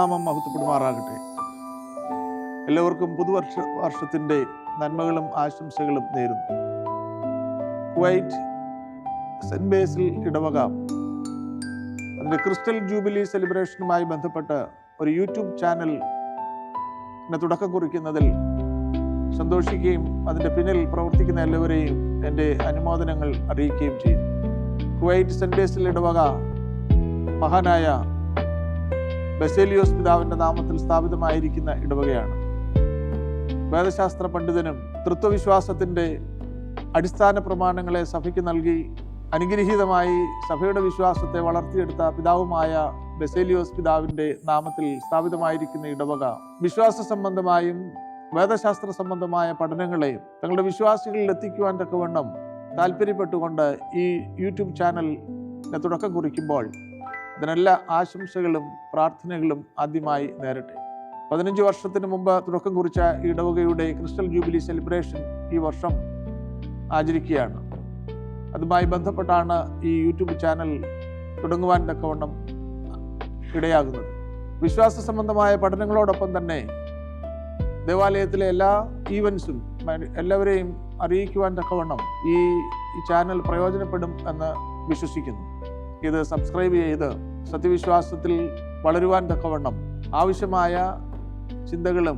ദൈവനാമം മഹത്വപ്പെടുമാറാകട്ടെ. എല്ലാവർക്കും വർഷത്തിൻ്റെ നന്മകളും ആശംസകളും നേരുന്നു. കുവൈറ്റ് സെന്റ് ബേസിൽ ഇടവക അതിൻ്റെ ക്രിസ്റ്റൽ ജൂബിലി സെലിബ്രേഷനുമായി ബന്ധപ്പെട്ട് ഒരു യൂട്യൂബ് ചാനലിന് തുടക്കം കുറിക്കുന്നതിൽ സന്തോഷിക്കുകയും അതിൻ്റെ പിന്നിൽ പ്രവർത്തിക്കുന്ന എല്ലാവരെയും എൻ്റെ അനുമോദനങ്ങൾ അറിയിക്കുകയും ചെയ്യുന്നു. കുവൈറ്റ് സെന്റ് ബേസിൽ ഇടവക മഹാനായ ബസേലിയോസ് പിതാവിൻ്റെ നാമത്തിൽ സ്ഥാപിതമായിരിക്കുന്ന ഇടവകയാണ്. വേദശാസ്ത്ര പണ്ഡിതനും തൃത്വവിശ്വാസത്തിൻ്റെ അടിസ്ഥാന പ്രമാണങ്ങളെ സഭയ്ക്ക് നൽകി അനുഗ്രഹീതമായി സഭയുടെ വിശ്വാസത്തെ വളർത്തിയെടുത്ത പിതാവുമായ ബസേലിയോസ് പിതാവിൻ്റെ നാമത്തിൽ സ്ഥാപിതമായിരിക്കുന്ന ഇടവക വിശ്വാസ സംബന്ധമായും വേദശാസ്ത്ര സംബന്ധമായ പഠനങ്ങളെ തങ്ങളുടെ വിശ്വാസികളിൽ എത്തിക്കുവാൻ തക്കവണ്ണം താല്പര്യപ്പെട്ടുകൊണ്ട് ഈ യൂട്യൂബ് ചാനലിന് തുടക്കം കുറിക്കുമ്പോൾ അതിനെല്ലാ ആശംസകളും പ്രാർത്ഥനകളും ആദ്യമായി നേരട്ടെ. 15 വർഷത്തിന് മുമ്പ് തുടക്കം കുറിച്ച ഈ ഇടവകയുടെ ക്രിസ്റ്റൽ ജൂബിലി സെലിബ്രേഷൻ ഈ വർഷം ആചരിക്കുകയാണ്. അതുമായി ബന്ധപ്പെട്ടാണ് ഈ യൂട്യൂബ് ചാനൽ തുടങ്ങുവാൻ തക്കവണ്ണം ഇടയാകുന്നത്. വിശ്വാസ സംബന്ധമായ പഠനങ്ങളോടൊപ്പം തന്നെ ദേവാലയത്തിലെ എല്ലാ ഈവൻസും എല്ലാവരെയും അറിയിക്കുവാൻ തക്കവണ്ണം ഈ ചാനൽ പ്രയോജനപ്പെടും എന്ന് വിശ്വസിക്കുന്നു. ഇത് സബ്സ്ക്രൈബ് ചെയ്ത് സത്യവിശ്വാസത്തിൽ വളരുവാൻ തക്കവണ്ണം ആവശ്യമായ ചിന്തകളും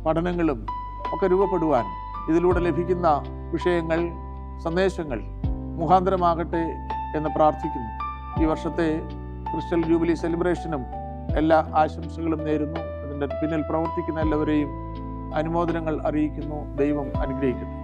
പഠനങ്ങളും ഒക്കെ രൂപപ്പെടുവാൻ ഇതിലൂടെ ലഭിക്കുന്ന വിഷയങ്ങൾ സന്ദേശങ്ങൾ മുഖാന്തരമാകട്ടെ എന്ന് പ്രാർത്ഥിക്കുന്നു. ഈ വർഷത്തെ ക്രിസ്റ്റൽ ജൂബിലി സെലിബ്രേഷനും എല്ലാ ആശംസകളും നേരുന്നു. ഇതിൻ്റെ പിന്നിൽ പ്രവർത്തിക്കുന്ന എല്ലാവരെയും അനുമോദനങ്ങൾ അറിയിക്കുന്നു. ദൈവം അനുഗ്രഹിക്കട്ടെ.